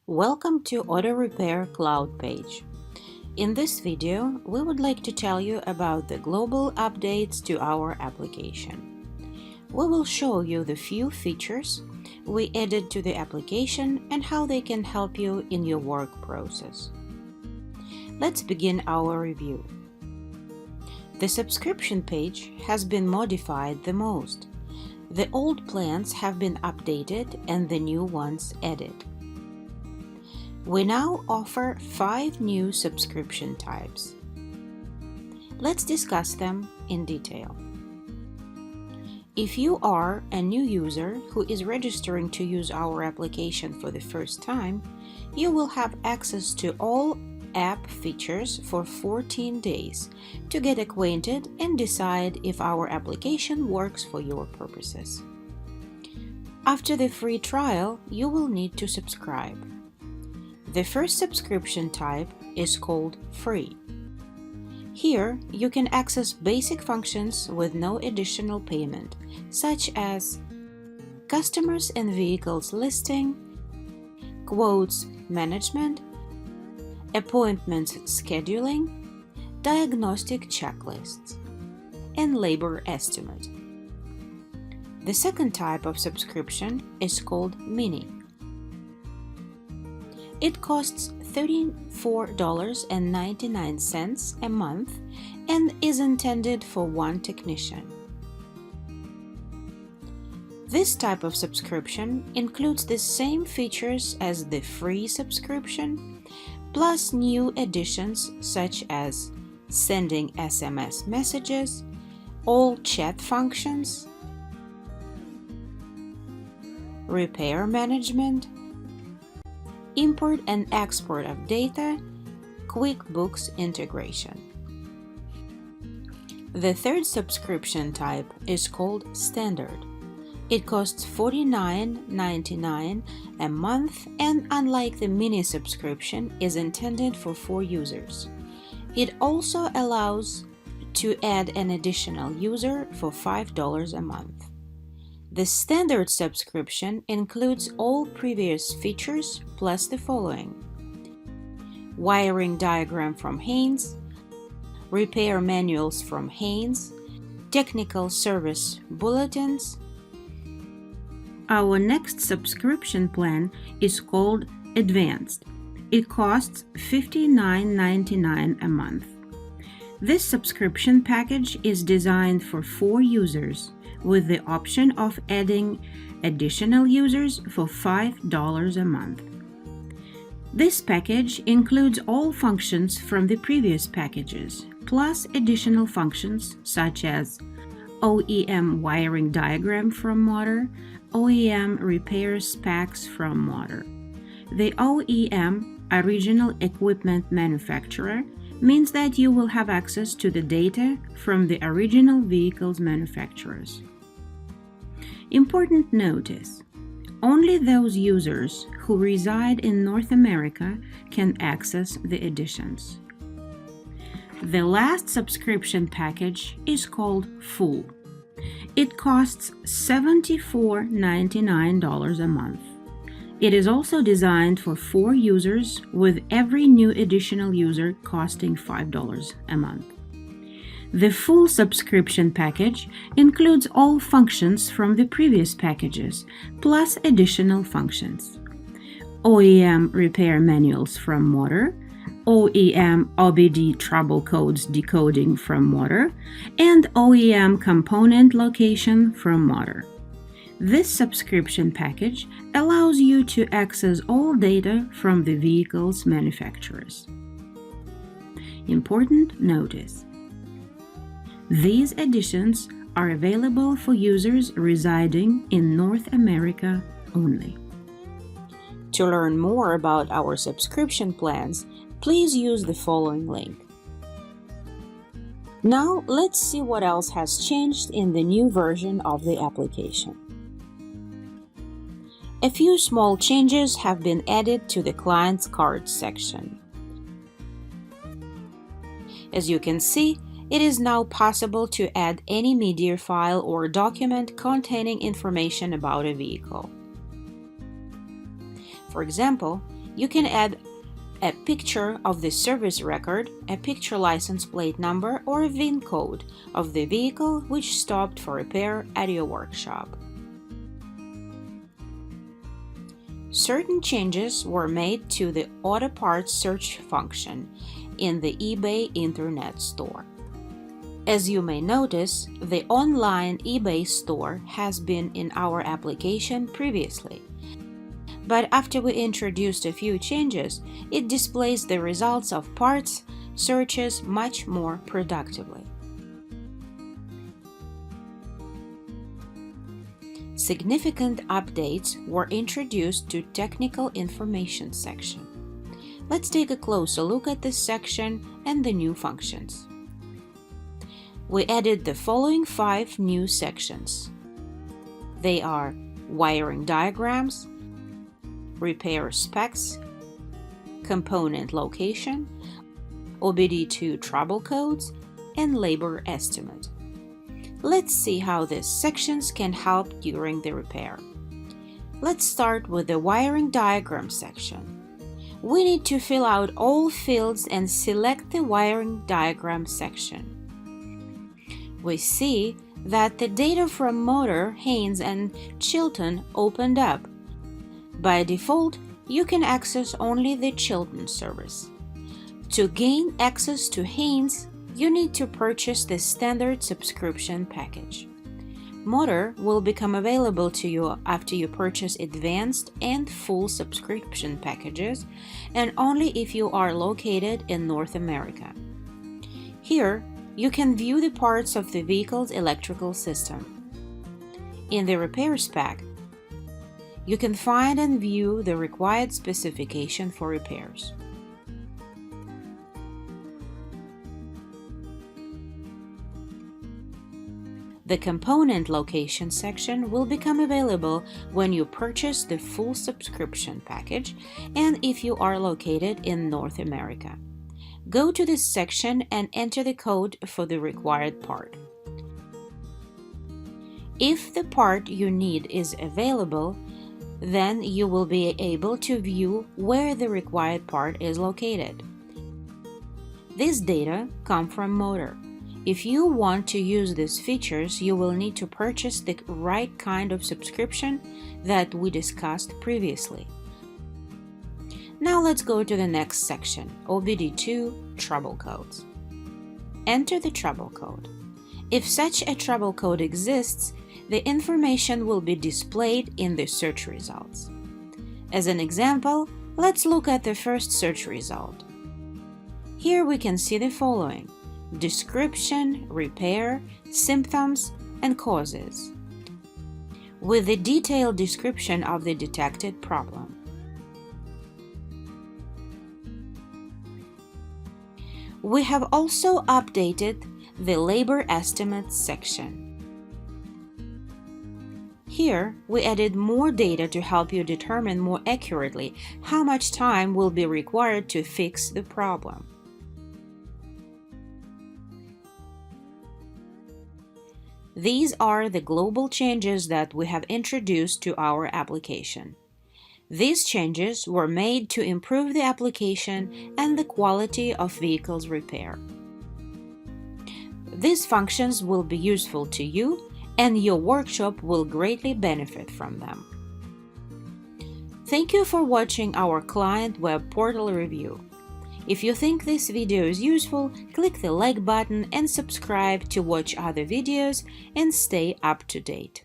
Welcome to AutoRepair Cloud page. In this video, we would like to tell you about the global updates to our application. We will show you the few features we added to the application and how they can help you in your work process. Let's begin our review. The subscription page has been modified the most. The old plans have been updated and the new ones added. We now offer 5 new subscription types. Let's discuss them in detail. If you are a new user who is registering to use our application for the first time, you will have access to all app features for 14 days to get acquainted and decide if our application works for your purposes. After the free trial, you will need to subscribe. The first subscription type is called Free. Here, you can access basic functions with no additional payment, such as customers and vehicles listing, quotes management, appointments scheduling, diagnostic checklists, and labor estimate. The second type of subscription is called Mini. It costs $34.99 a month and is intended for one technician. This type of subscription includes the same features as the free subscription, plus new additions such as sending SMS messages, all chat functions, repair management, import and export of data, QuickBooks integration. The third subscription type is called Standard. It costs $49.99 a month and, unlike the mini subscription, is intended for 4 users. It also allows to add an additional user for $5 a month. The standard subscription includes all previous features plus the following: wiring diagram from Haynes, repair manuals from Haynes, technical service bulletins. Our next subscription plan is called Advanced. It costs $59.99 a month. This subscription package is designed for 4 users, with the option of adding additional users for $5 a month. This package includes all functions from the previous packages, plus additional functions such as OEM wiring diagram from Motor, OEM repair specs from Motor. The OEM, original equipment manufacturer, means that you will have access to the data from the original vehicle's manufacturers. Important notice: only those users who reside in North America can access the additions. The last subscription package is called Full. It costs $74.99 a month. It is also designed for 4 users, with every new additional user costing $5 a month. The full subscription package includes all functions from the previous packages, plus additional functions: OEM repair manuals from Motor, OEM OBD trouble codes decoding from Motor, and OEM component location from Motor. This subscription package allows you to access all data from the vehicle's manufacturers. Important notice: these additions are available for users residing in North America only. To learn more about our subscription plans, please use the following link. Now, let's see what else has changed in the new version of the application. A few small changes have been added to the Client's Card section. As you can see, it is now possible to add any media file or document containing information about a vehicle. For example, You can add a picture of the service record, a picture license plate number, or a VIN code of the vehicle which stopped for repair at your workshop. Certain changes were made to the auto parts search function in the eBay Internet Store. As you may notice, the online eBay store has been in our application previously. But after we introduced a few changes, it displays the results of parts searches much more productively. Significant updates were introduced to Technical Information section. Let's take a closer look at this section and the new functions. We added the following 5 new sections. They are wiring diagrams, repair specs, component location, OBD2 trouble codes, and labor estimate. Let's see how these sections can help during the repair. Let's start with the wiring diagram section. We need to fill out all fields and select the wiring diagram section. We see that the data from Motor, Haynes, and Chilton opened up. By default, you can access only the Chilton service. To gain access to Haynes, you need to purchase the standard subscription package. Motor will become available to you after you purchase advanced and full subscription packages, and only if you are located in North America. Here, you can view the parts of the vehicle's electrical system. In the repair spec, you can find and view the required specification for repairs. The component location section will become available when you purchase the full subscription package and if you are located in North America. Go to this section and enter the code for the required part. If the part you need is available, then you will be able to view where the required part is located. This data comes from Motor. If you want to use these features, you will need to purchase the right kind of subscription that we discussed previously. Now let's go to the next section, OBD2 trouble codes. Enter the trouble code. If such a trouble code exists, the information will be displayed in the search results. As an example, let's look at the first search result. Here we can see the following: description, repair, symptoms, and causes, with a detailed description of the detected problem. We have also updated the labor estimates section. Here, we added more data to help you determine more accurately how much time will be required to fix the problem. These are the global changes that we have introduced to our application. These changes were made to improve the application and the quality of vehicles repair. These functions will be useful to you, and your workshop will greatly benefit from them. Thank you for watching our client web portal review. If you think this video is useful, click the like button and subscribe to watch other videos and stay up to date.